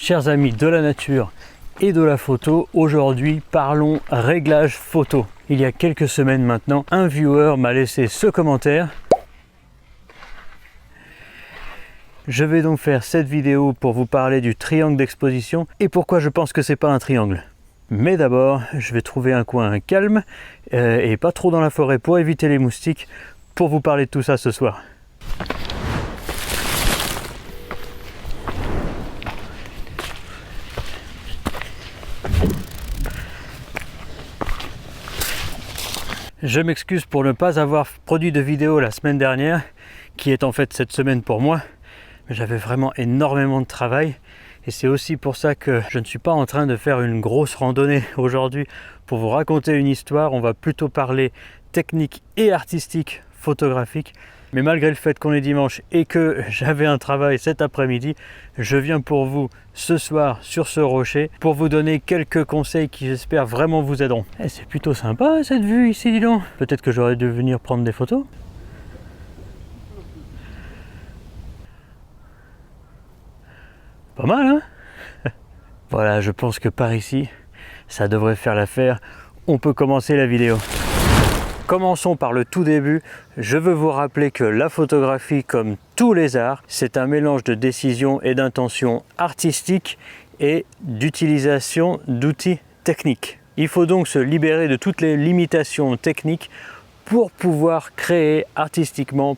Chers amis de la nature et de la photo, aujourd'hui parlons réglage photo. Il y a quelques semaines maintenant, un viewer m'a laissé ce commentaire. Je vais donc faire cette vidéo pour vous parler du triangle d'exposition et pourquoi je pense que c'est pas un triangle. Mais d'abord, je vais trouver un coin calme et pas trop dans la forêt pour éviter les moustiques pour vous parler de tout ça ce soir. Je m'excuse pour ne pas avoir produit de vidéo la semaine dernière, qui est en fait cette semaine pour moi. Mais j'avais vraiment énormément de travail et c'est aussi pour ça que je ne suis pas en train de faire une grosse randonnée aujourd'hui pour vous raconter une histoire. On va plutôt parler technique et artistique photographique. Mais malgré le fait qu'on est dimanche et que j'avais un travail cet après-midi, je viens pour vous ce soir sur ce rocher pour vous donner quelques conseils qui j'espère vraiment vous aideront. Et c'est plutôt sympa cette vue ici, dis donc. Peut-être que j'aurais dû venir prendre des photos. Pas mal, hein? Voilà, je pense que par ici, ça devrait faire l'affaire. On peut commencer la vidéo. Commençons par le tout début. Je veux vous rappeler que la photographie, comme tous les arts, c'est un mélange de décision et d'intention artistique et d'utilisation d'outils techniques. Il faut donc se libérer de toutes les limitations techniques pour pouvoir créer artistiquement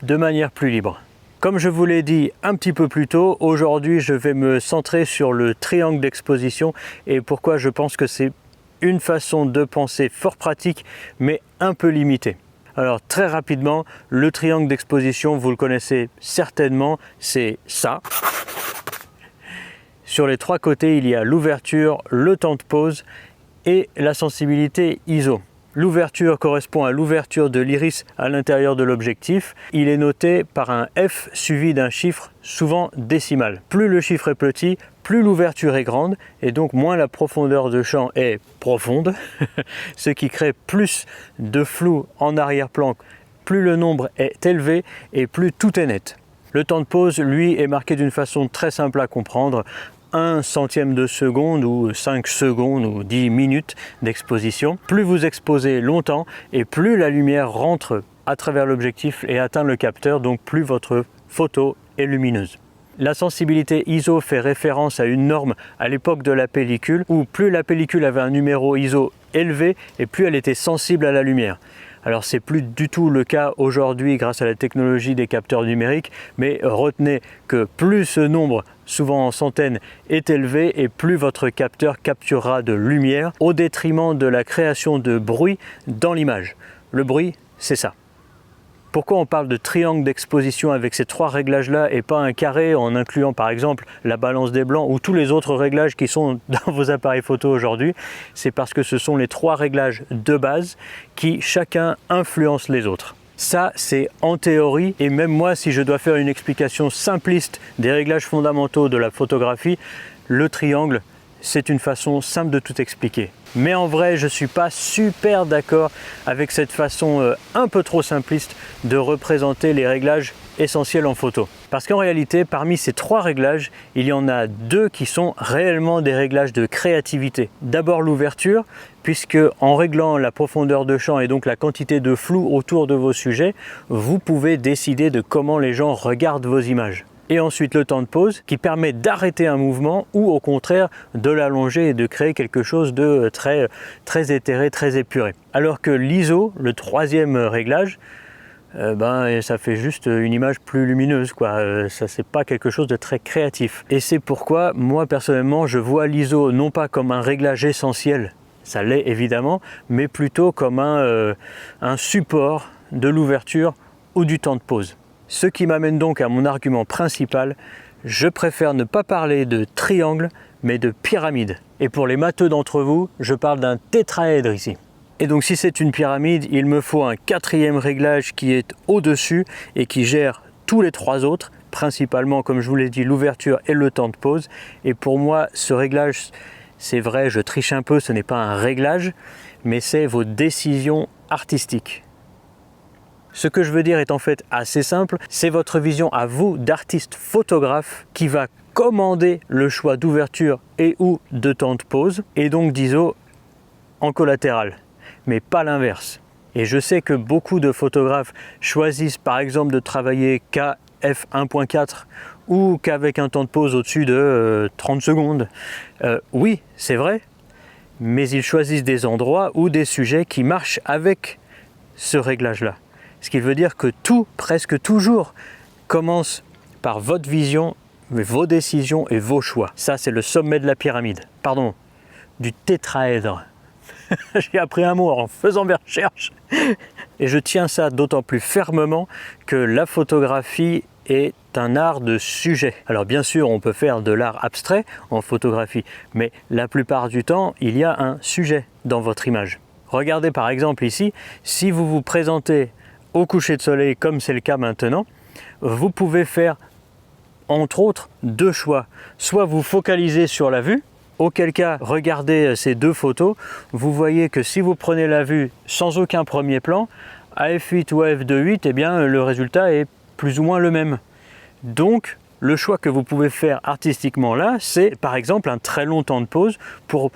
de manière plus libre. Comme je vous l'ai dit un petit peu plus tôt, aujourd'hui je vais me centrer sur le triangle d'exposition et pourquoi je pense que c'est une façon de penser fort pratique mais un peu limitée. Alors très rapidement, le triangle d'exposition, vous le connaissez certainement, c'est ça. Sur les trois côtés, il y a l'ouverture, le temps de pose et la sensibilité ISO. L'ouverture correspond à l'ouverture de l'iris à l'intérieur de l'objectif. Il est noté par un F suivi d'un chiffre, souvent décimal. Plus le chiffre est petit, plus l'ouverture est grande et donc moins la profondeur de champ est profonde, ce qui crée plus de flou en arrière-plan. Plus le nombre est élevé et plus tout est net. Le temps de pose, lui, est marqué d'une façon très simple à comprendre. 1 centième de seconde ou 5 secondes ou 10 minutes d'exposition. Plus vous exposez longtemps et plus la lumière rentre à travers l'objectif et atteint le capteur, donc plus votre photo est lumineuse. La sensibilité ISO fait référence à une norme à l'époque de la pellicule où plus la pellicule avait un numéro ISO élevé et plus elle était sensible à la lumière. Alors c'est plus du tout le cas aujourd'hui grâce à la technologie des capteurs numériques, mais retenez que plus ce nombre, souvent en centaines, est élevé et plus votre capteur capturera de lumière au détriment de la création de bruit dans l'image. Le bruit, c'est ça. Pourquoi on parle de triangle d'exposition avec ces trois réglages-là et pas un carré en incluant par exemple la balance des blancs ou tous les autres réglages qui sont dans vos appareils photo aujourd'hui? C'est parce que ce sont les trois réglages de base qui chacun influencent les autres. Ça, c'est en théorie, et même moi, si je dois faire une explication simpliste des réglages fondamentaux de la photographie, le triangle, c'est une façon simple de tout expliquer. Mais en vrai, je ne suis pas super d'accord avec cette façon un peu trop simpliste de représenter les réglages essentiels en photo. Parce qu'en réalité, parmi ces trois réglages, il y en a deux qui sont réellement des réglages de créativité. D'abord l'ouverture, puisque en réglant la profondeur de champ et donc la quantité de flou autour de vos sujets, vous pouvez décider de comment les gens regardent vos images. Et ensuite le temps de pause qui permet d'arrêter un mouvement ou au contraire de l'allonger et de créer quelque chose de très éthéré, très épuré. Alors que l'ISO, le troisième réglage, ça fait juste une image plus lumineuse, quoi. Ça, c'est pas quelque chose de très créatif. Et c'est pourquoi moi personnellement je vois l'ISO non pas comme un réglage essentiel, ça l'est évidemment, mais plutôt comme un support de l'ouverture ou du temps de pause. Ce qui m'amène donc à mon argument principal, je préfère ne pas parler de triangle, mais de pyramide. Et pour les matheux d'entre vous, je parle d'un tétraèdre ici. Et donc si c'est une pyramide, il me faut un quatrième réglage qui est au-dessus et qui gère tous les trois autres, principalement, comme je vous l'ai dit, l'ouverture et le temps de pause. Et pour moi, ce réglage, c'est vrai, je triche un peu, ce n'est pas un réglage, mais c'est vos décisions artistiques. Ce que je veux dire est en fait assez simple, c'est votre vision à vous d'artiste photographe qui va commander le choix d'ouverture et ou de temps de pause et donc d'ISO en collatéral, mais pas l'inverse. Et je sais que beaucoup de photographes choisissent par exemple de travailler qu'à f1.4 ou qu'avec un temps de pause au-dessus de 30 secondes. Oui, c'est vrai, mais ils choisissent des endroits ou des sujets qui marchent avec ce réglage-là. Ce qui veut dire que tout, presque toujours, commence par votre vision, vos décisions et vos choix. Ça, c'est le sommet de la pyramide. Pardon, du tétraèdre. J'ai appris un mot en faisant mes recherches. Et je tiens ça d'autant plus fermement que la photographie est un art de sujet. Alors bien sûr, on peut faire de l'art abstrait en photographie, mais la plupart du temps, il y a un sujet dans votre image. Regardez par exemple ici, si vous vous présentez au coucher de soleil comme c'est le cas maintenant, vous pouvez faire entre autres deux choix. Soit vous focalisez sur la vue, auquel cas regardez ces deux photos, vous voyez que si vous prenez la vue sans aucun premier plan, à f8 ou à f2.8, eh bien le résultat est plus ou moins le même. Donc le choix que vous pouvez faire artistiquement là, c'est par exemple un très long temps de pause pour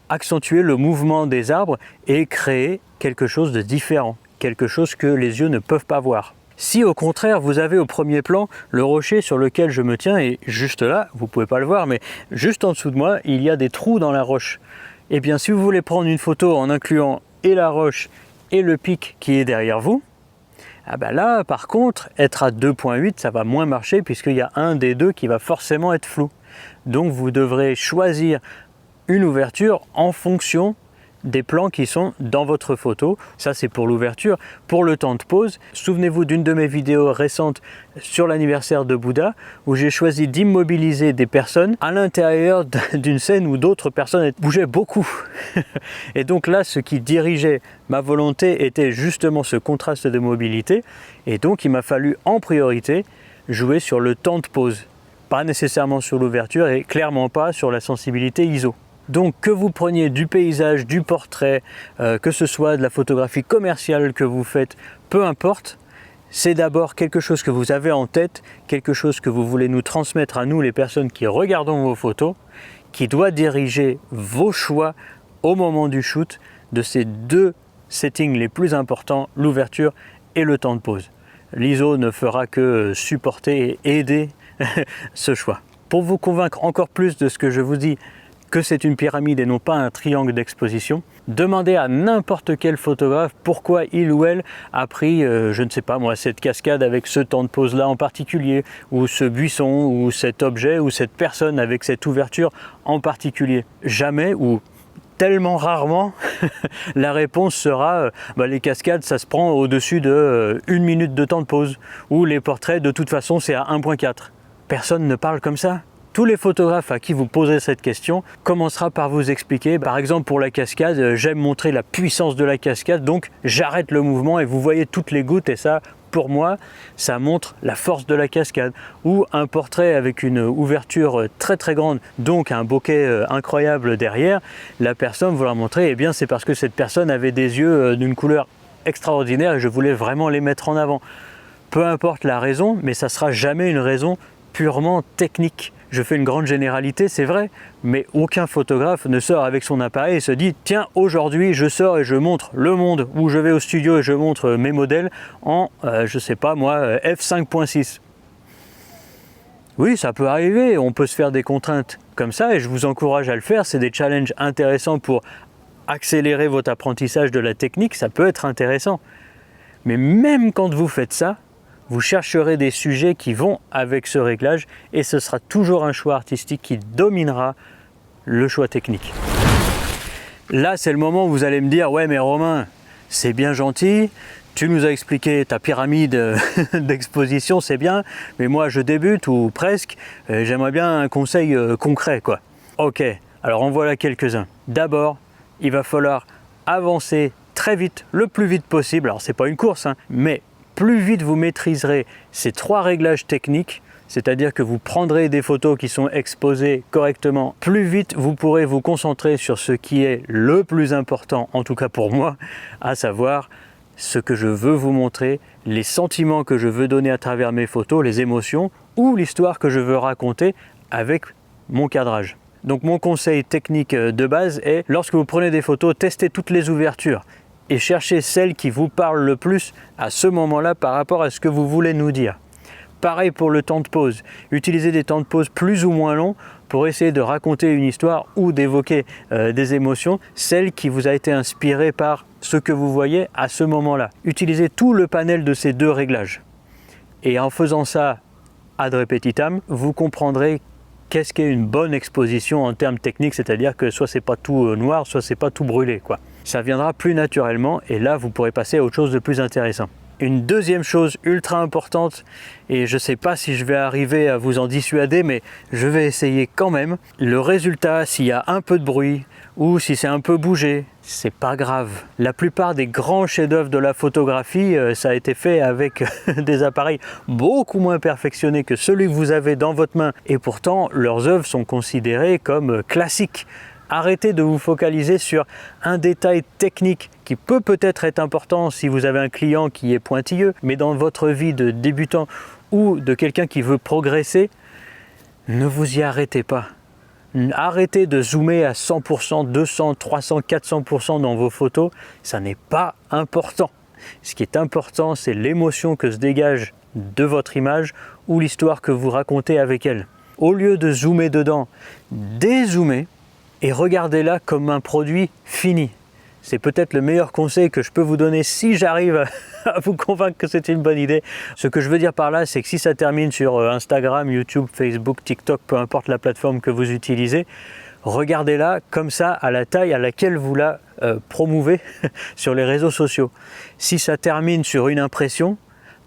accentuer le mouvement des arbres et créer quelque chose de différent, quelque chose que les yeux ne peuvent pas voir. Si au contraire vous avez au premier plan le rocher sur lequel je me tiens et juste là, vous ne pouvez pas le voir, mais juste en dessous de moi, il y a des trous dans la roche. Eh bien si vous voulez prendre une photo en incluant et la roche et le pic qui est derrière vous, ah ben là par contre, être à 2.8, ça va moins marcher puisqu'il y a un des deux qui va forcément être flou. Donc vous devrez choisir une ouverture en fonction des plans qui sont dans votre photo. Ça c'est pour l'ouverture. Pour le temps de pause, souvenez-vous d'une de mes vidéos récentes sur l'anniversaire de Bouddha où j'ai choisi d'immobiliser des personnes à l'intérieur d'une scène où d'autres personnes bougeaient beaucoup. Et donc là, ce qui dirigeait ma volonté était justement ce contraste de mobilité, et donc il m'a fallu en priorité jouer sur le temps de pause, pas nécessairement sur l'ouverture et clairement pas sur la sensibilité ISO. Donc que vous preniez du paysage, du portrait, que ce soit de la photographie commerciale que vous faites, peu importe, c'est d'abord quelque chose que vous avez en tête, quelque chose que vous voulez nous transmettre à nous, les personnes qui regardons vos photos, qui doit diriger vos choix au moment du shoot de ces deux settings les plus importants, l'ouverture et le temps de pause. L'ISO ne fera que supporter et aider ce choix. Pour vous convaincre encore plus de ce que je vous dis, que c'est une pyramide et non pas un triangle d'exposition, demandez à n'importe quel photographe pourquoi il ou elle a pris, je ne sais pas moi, cette cascade avec ce temps de pause là en particulier, ou ce buisson, ou cet objet, ou cette personne avec cette ouverture en particulier. Jamais, ou tellement rarement, la réponse sera les cascades ça se prend au-dessus de 1 minute de temps de pause, ou les portraits de toute façon c'est à 1.4. Personne ne parle comme ça. Tous les photographes à qui vous posez cette question commencera par vous expliquer, par exemple pour la cascade, j'aime montrer la puissance de la cascade, donc j'arrête le mouvement et vous voyez toutes les gouttes et ça, pour moi, ça montre la force de la cascade. Ou un portrait avec une ouverture très très grande, donc un bokeh incroyable derrière, la personne vous la montrer, eh bien c'est parce que cette personne avait des yeux d'une couleur extraordinaire et je voulais vraiment les mettre en avant. Peu importe la raison, mais ça sera jamais une raison purement technique. Je fais une grande généralité, c'est vrai, mais aucun photographe ne sort avec son appareil et se dit « Tiens, aujourd'hui, je sors et je montre le monde » ou « Je vais au studio et je montre mes modèles en, je sais pas moi, f5.6 ». Oui, ça peut arriver, on peut se faire des contraintes comme ça et je vous encourage à le faire. C'est des challenges intéressants pour accélérer votre apprentissage de la technique, ça peut être intéressant. Mais même quand vous faites ça, vous chercherez des sujets qui vont avec ce réglage et ce sera toujours un choix artistique qui dominera le choix technique. Là, c'est le moment où vous allez me dire « Ouais, mais Romain, c'est bien gentil, tu nous as expliqué ta pyramide d'exposition, c'est bien, mais moi je débute ou presque, j'aimerais bien un conseil concret, quoi. » Ok, alors en voilà quelques-uns. D'abord, il va falloir avancer très vite, le plus vite possible. Alors c'est pas une course, mais plus vite vous maîtriserez ces 3 réglages techniques, c'est-à-dire que vous prendrez des photos qui sont exposées correctement, plus vite vous pourrez vous concentrer sur ce qui est le plus important, en tout cas pour moi, à savoir ce que je veux vous montrer, les sentiments que je veux donner à travers mes photos, les émotions ou l'histoire que je veux raconter avec mon cadrage. Donc mon conseil technique de base est, lorsque vous prenez des photos, testez toutes les ouvertures et cherchez celle qui vous parle le plus à ce moment-là par rapport à ce que vous voulez nous dire. Pareil pour le temps de pause. Utilisez des temps de pause plus ou moins longs pour essayer de raconter une histoire ou d'évoquer des émotions, celle qui vous a été inspirée par ce que vous voyez à ce moment-là. Utilisez tout le panel de ces deux réglages. Et en faisant ça ad repetitam, vous comprendrez qu'est-ce qu'est une bonne exposition en termes techniques, c'est-à-dire que soit c'est pas tout noir, soit c'est pas tout brûlé, quoi. Ça viendra plus naturellement et là vous pourrez passer à autre chose de plus intéressant. Une deuxième chose ultra importante, et je ne sais pas si je vais arriver à vous en dissuader, mais je vais essayer quand même. Le résultat, s'il y a un peu de bruit ou si c'est un peu bougé, c'est pas grave. La plupart des grands chefs-d'œuvre de la photographie, ça a été fait avec des appareils beaucoup moins perfectionnés que celui que vous avez dans votre main, et pourtant leurs œuvres sont considérées comme classiques. Arrêtez de vous focaliser sur un détail technique qui peut peut-être être important si vous avez un client qui est pointilleux, mais dans votre vie de débutant ou de quelqu'un qui veut progresser, ne vous y arrêtez pas. Arrêtez de zoomer à 100%, 200, 300, 400% dans vos photos, ça n'est pas important. Ce qui est important, c'est l'émotion que se dégage de votre image ou l'histoire que vous racontez avec elle. Au lieu de zoomer dedans, dézoomez et regardez-la comme un produit fini. C'est peut-être le meilleur conseil que je peux vous donner si j'arrive à vous convaincre que c'est une bonne idée. Ce que je veux dire par là, c'est que si ça termine sur Instagram, YouTube, Facebook, TikTok, peu importe la plateforme que vous utilisez, regardez-la comme ça à la taille à laquelle vous la promouvez sur les réseaux sociaux. Si ça termine sur une impression,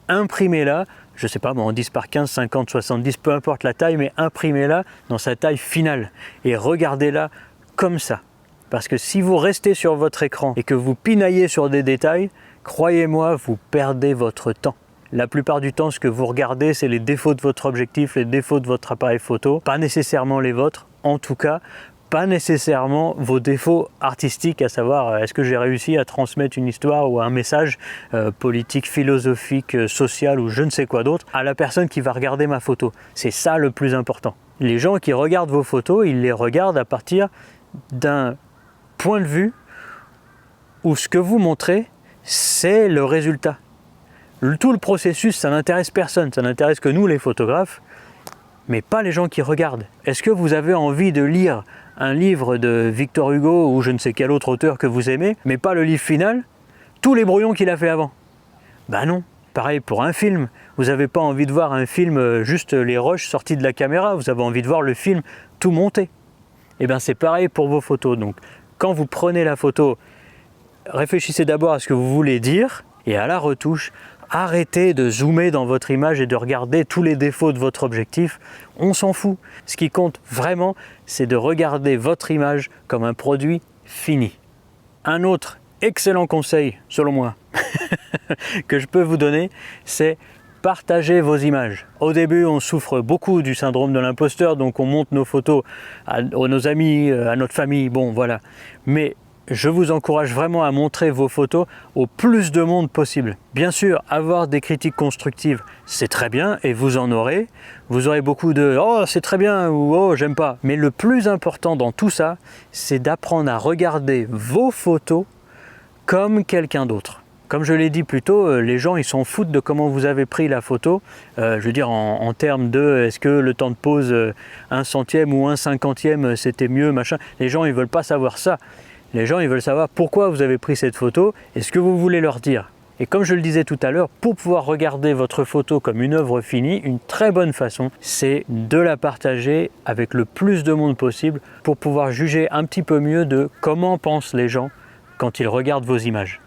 imprimez-la, je ne sais pas, en 10 par 15, 50, 70, peu importe la taille, mais imprimez-la dans sa taille finale et regardez-la comme ça. Parce que si vous restez sur votre écran et que vous pinaillez sur des détails, croyez-moi, vous perdez votre temps. La plupart du temps, ce que vous regardez, c'est les défauts de votre objectif, les défauts de votre appareil photo, pas nécessairement les vôtres, en tout cas, pas nécessairement vos défauts artistiques, à savoir est-ce que j'ai réussi à transmettre une histoire ou un message politique, philosophique, social ou je ne sais quoi d'autre à la personne qui va regarder ma photo. C'est ça le plus important. Les gens qui regardent vos photos, ils les regardent à partir d'un point de vue où ce que vous montrez, c'est le résultat. Tout le processus, ça n'intéresse personne, ça n'intéresse que nous les photographes, mais pas les gens qui regardent. Est-ce que vous avez envie de lire un livre de Victor Hugo ou je ne sais quel autre auteur que vous aimez, mais pas le livre final, tous les brouillons qu'il a fait avant? Ben non. Pareil pour un film, vous n'avez pas envie de voir un film juste les rushs sortis de la caméra, vous avez envie de voir le film tout monté. Et bien c'est pareil pour vos photos. Donc quand vous prenez la photo, réfléchissez d'abord à ce que vous voulez dire et à la retouche, arrêtez de zoomer dans votre image et de regarder tous les défauts de votre objectif. On s'en fout. Ce qui compte vraiment, c'est de regarder votre image comme un produit fini. Un autre excellent conseil, selon moi, que je peux vous donner, c'est partager vos images. Au début, on souffre beaucoup du syndrome de l'imposteur, donc on monte nos photos à nos amis, à notre famille, bon voilà. Mais je vous encourage vraiment à montrer vos photos au plus de monde possible. Bien sûr, avoir des critiques constructives, c'est très bien et vous en aurez. Vous aurez beaucoup de « oh, c'est très bien » ou « oh, j'aime pas ». Mais le plus important dans tout ça, c'est d'apprendre à regarder vos photos comme quelqu'un d'autre. Comme je l'ai dit plus tôt, les gens ils s'en foutent de comment vous avez pris la photo. Je veux dire en termes de est-ce que le temps de pause 1/100e ou 1/50e c'était mieux, machin. Les gens ils veulent pas savoir ça. Les gens ils veulent savoir pourquoi vous avez pris cette photo et ce que vous voulez leur dire. Et comme je le disais tout à l'heure, pour pouvoir regarder votre photo comme une œuvre finie, une très bonne façon, c'est de la partager avec le plus de monde possible pour pouvoir juger un petit peu mieux de comment pensent les gens quand ils regardent vos images.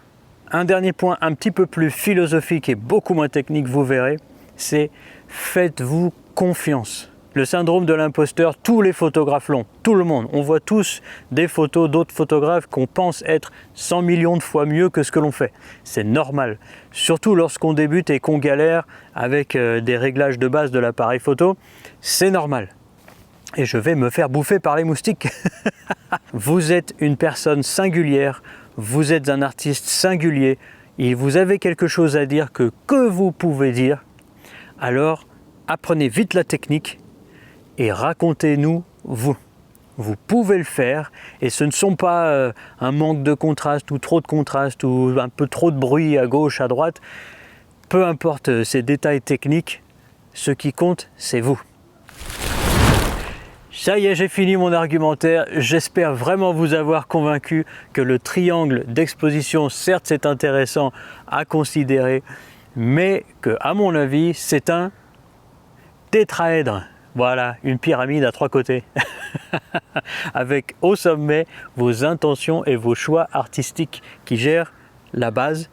Un dernier point un petit peu plus philosophique et beaucoup moins technique, vous verrez, c'est faites-vous confiance. Le syndrome de l'imposteur, tous les photographes l'ont, tout le monde. On voit tous des photos d'autres photographes qu'on pense être 100 millions de fois mieux que ce que l'on fait. C'est normal, surtout lorsqu'on débute et qu'on galère avec des réglages de base de l'appareil photo, c'est normal. Et je vais me faire bouffer par les moustiques. Vous êtes une personne singulière, vous êtes un artiste singulier, et vous avez quelque chose à dire que vous pouvez dire, alors apprenez vite la technique et racontez-nous vous. Vous pouvez le faire et ce ne sont pas un manque de contraste ou trop de contraste ou un peu trop de bruit à gauche, à droite. Peu importe ces détails techniques, ce qui compte, c'est vous. Ça y est, j'ai fini mon argumentaire. J'espère vraiment vous avoir convaincu que le triangle d'exposition, certes, c'est intéressant à considérer, mais que, à mon avis, c'est un tétraèdre. Voilà, une pyramide à 3 côtés. Avec au sommet vos intentions et vos choix artistiques qui gèrent la base,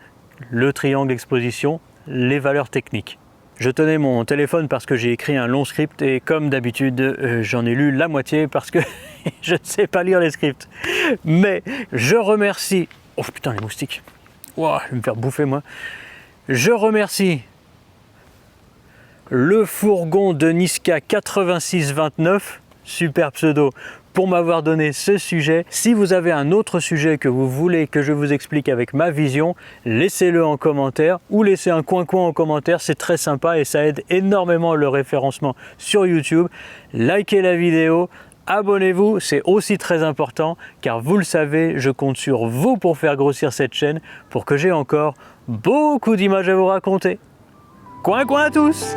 le triangle d'exposition, les valeurs techniques. Je tenais mon téléphone parce que j'ai écrit un long script et comme d'habitude, j'en ai lu la moitié parce que je ne sais pas lire les scripts. Mais je remercie... Oh putain, les moustiques. Wow, je vais me faire bouffer moi. Je remercie le fourgon de Niska 8629, super pseudo, pour m'avoir donné ce sujet. Si vous avez un autre sujet que vous voulez que je vous explique avec ma vision, laissez-le en commentaire ou laissez un coin-coin en commentaire, c'est très sympa et ça aide énormément le référencement sur YouTube. Likez la vidéo, abonnez-vous, c'est aussi très important car vous le savez, je compte sur vous pour faire grossir cette chaîne pour que j'ai encore beaucoup d'images à vous raconter. Coin-coin à tous!